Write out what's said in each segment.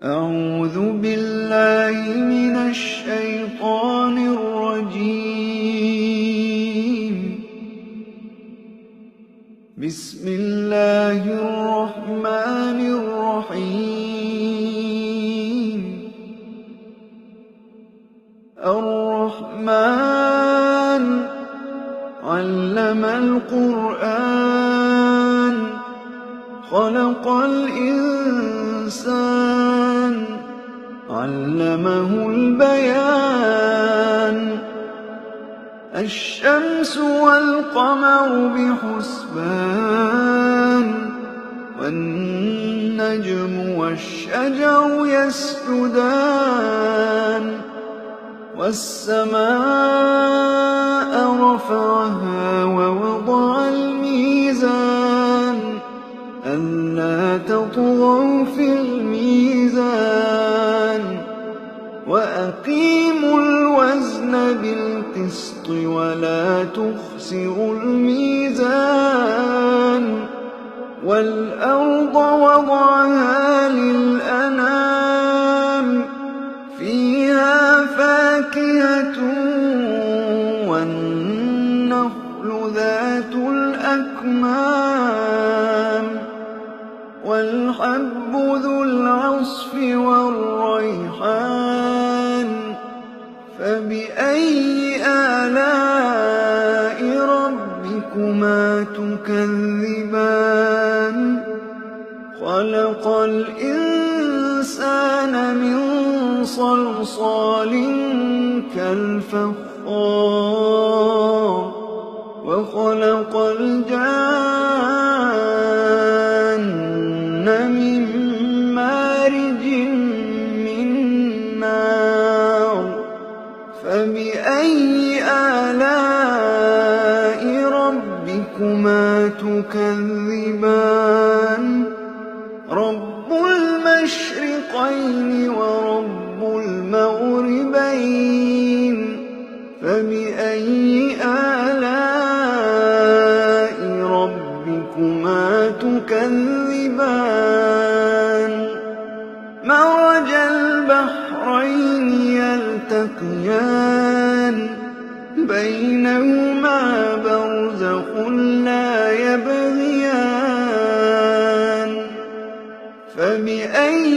أعوذ بالله من الشيطان الرجيم. بسم الله الرحمن الرحيم. الرحمن علم القرآن خلق الإنسان علمه البيان. الشمس والقمر بحسبان والنجم والشجر يسجدان. والسماء رفعها ووضع الميزان ألا تطغوا في الميزان وأقيموا الوزن بالقسط ولا تخسروا الميزان. والأرض وضعها للأنام فيها فاكهة والنخل ذات الأكمام والحب ذو العصف والريحان. فبأي آلاء ربكما تكذبان؟ خلق الإنسان من صلصال كالفخار وخلق الجان من مارج من نار. فبأي آلاء ربكما تكذبان؟ رب المشرقين ورب المغربين. فبأي آلاء ربكما تكذبان؟ مرج البحرين يلتقيان بينهما برزخ لا يبغيان. فبأي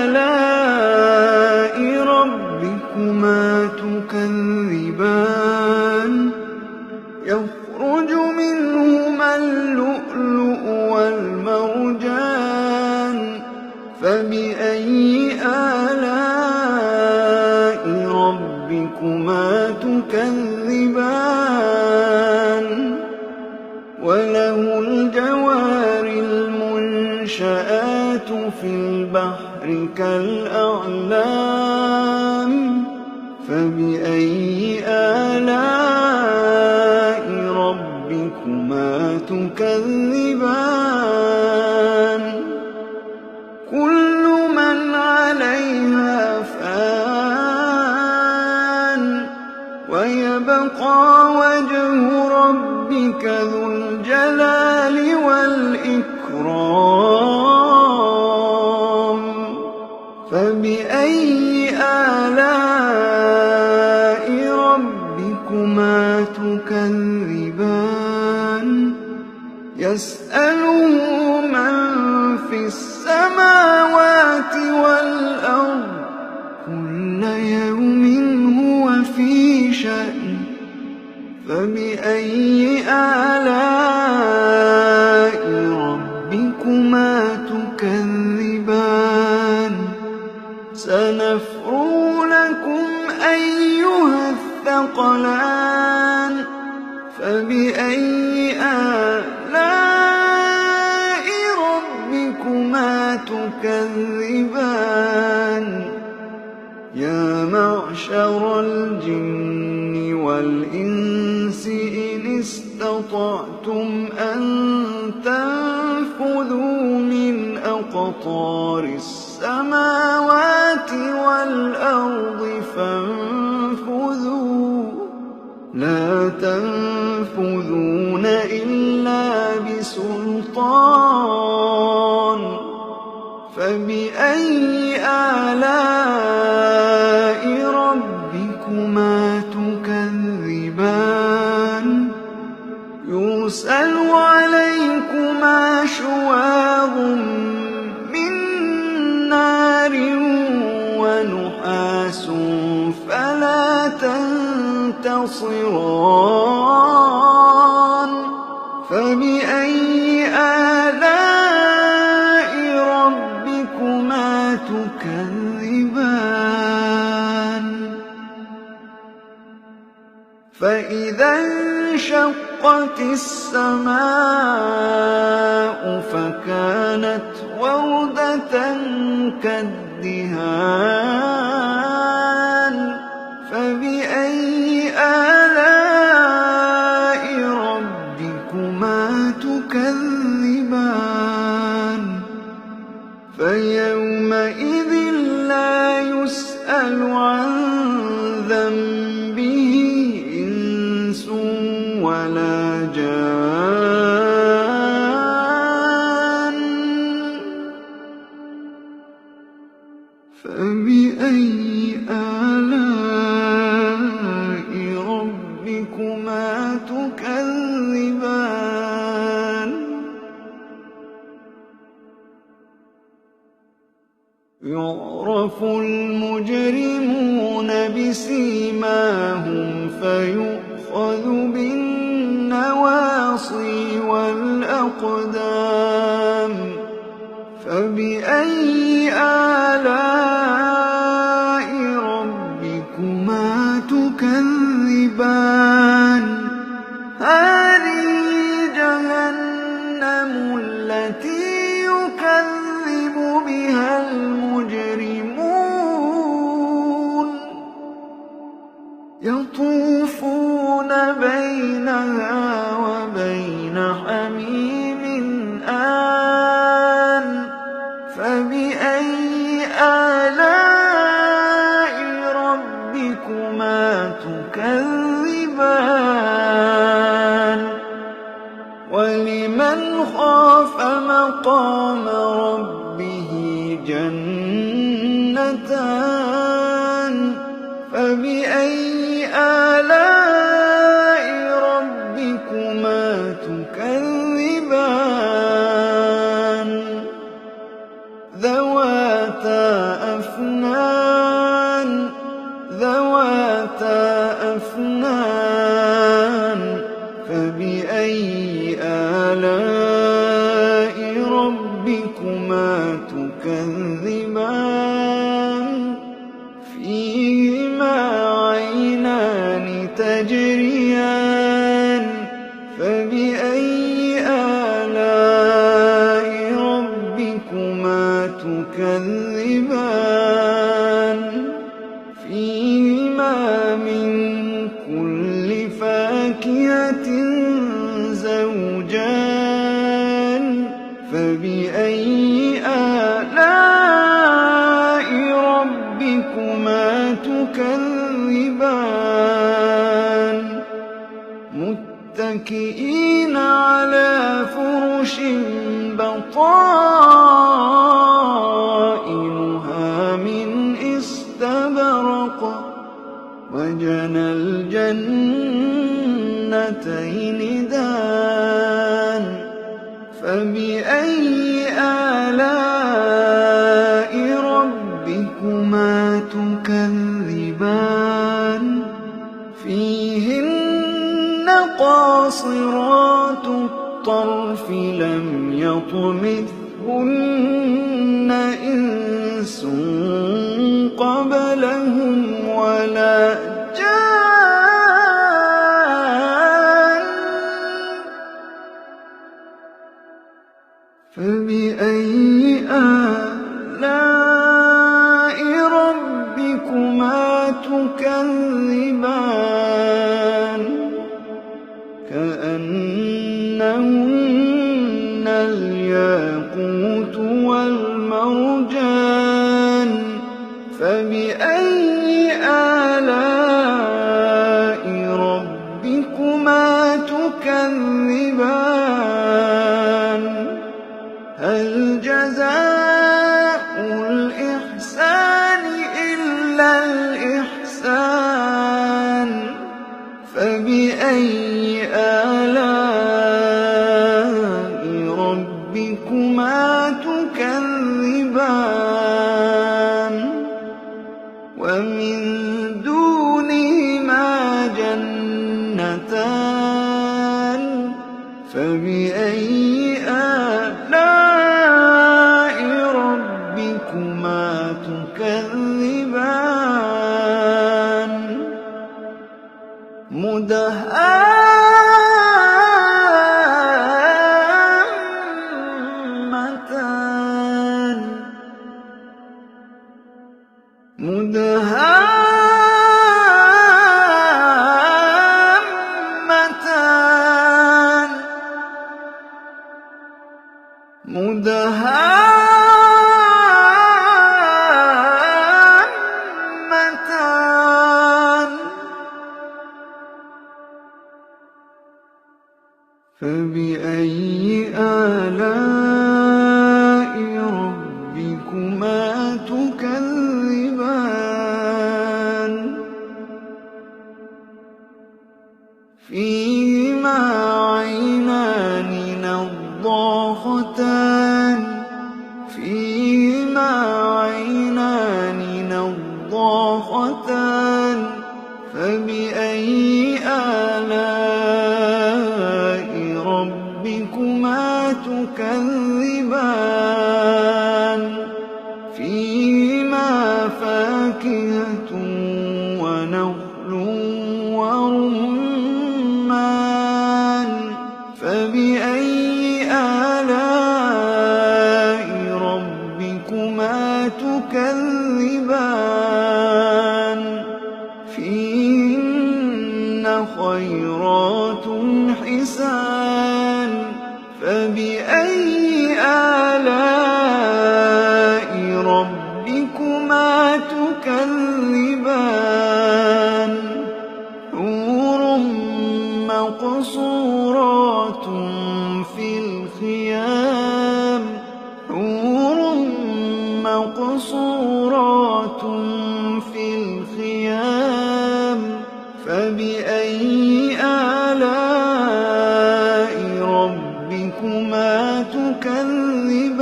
آلاء ربكما تكذبان؟ يخرج منهما اللؤلؤ والمرجان. فبأي آلاء ربكما تكذبان؟ وله الجوار المنشآت في البحر كالأعلام. فبأي آلاء ربكما تكذبان؟ كل من عليها فان ويبقى وجه ربك ذو الجلال والإكرام. فبأي آلاء ربكما تكذبان؟ يسأله من في السماوات والأرض كل يوم هو في شأن. فبأي آلاء ربكما تكذبان؟ سنفرغ لكم أيها الثقلان. فبأي آلاء ربكما تكذبان؟ يا معشر الجن والإنس إن استطعتم أن تنفذوا من أقطار السماوات والأرض فانفذوا لا تنفذون إلا بسلطان. فبأي آلاء ربكما تكذبان يرسل عليكما شواظ من نار ونحاس فلا تنتصران فبأي آلاء ربكما تكذبان فإذا انشقت السماء فكانت وردة كالدهان فبأي آلاء ربكما تكذبان فيومئذ لا يسأل عن ذنبه إنس ولا جان فبأي آلاء ربكما تكذبان يعرف المجرمون بسيماهم فيؤخذ بالنواصي والأقدام فبأي آلاء ربكما تكذبان هذه جهنم التي يكذب بها المجرمون يطوفون بينها وبين حميم آن فبأي آلاء ربكما تكذبان ولمن خاف مقام ربه جنتان فبأي آلاء ربكما تكذبان ذواتا أفنان فبأي آلاء ربكما تكذبان فيهما عينان تجريان فبأي آلاء ربكما تكذبان فيهما من كل فاكهة زوجان فبأي آلاء ربكما تكذبان متكئين على فرش بطائنها من استبرق وجنى الجنتين دان فبأي آلاء ربكما تكذبان فيهن قاصرات الطرف لم يطمثهن إنس قبلهم ولا جان فبأي آلاء ربكما تكذبان كأنهن الياقوت والمرجان فبأي آلاء ربكما تكذبان هل جزاء ربكما تكذبان مدهامتان فبأي آلاء ربكما تكذبان فيهما عينان نضاختان فبأي آلاء ربكما تكذبان فيهما فاكهة ونخل ورمان فبأي آلاء ربكما تكذبان فيهن خيرات حسان فبأي آلاء ربكما تكذبان حور مقصورات في الخيام فبأي آلاء ربكما تكذبان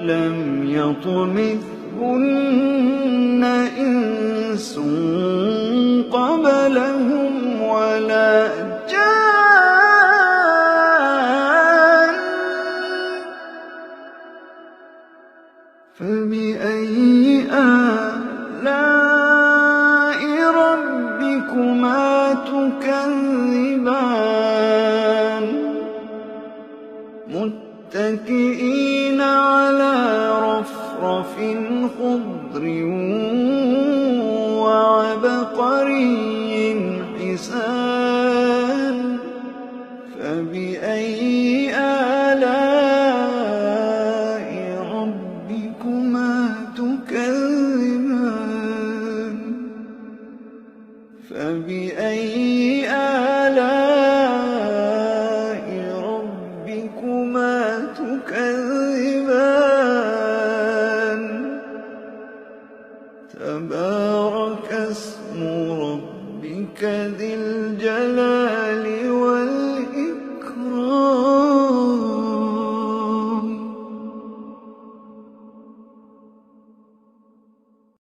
لم يطمثهن إنس قبلهم ولا جان فبأي آلاء ربكما تكذبان متكئين على رفرف خضر وعبقري حسان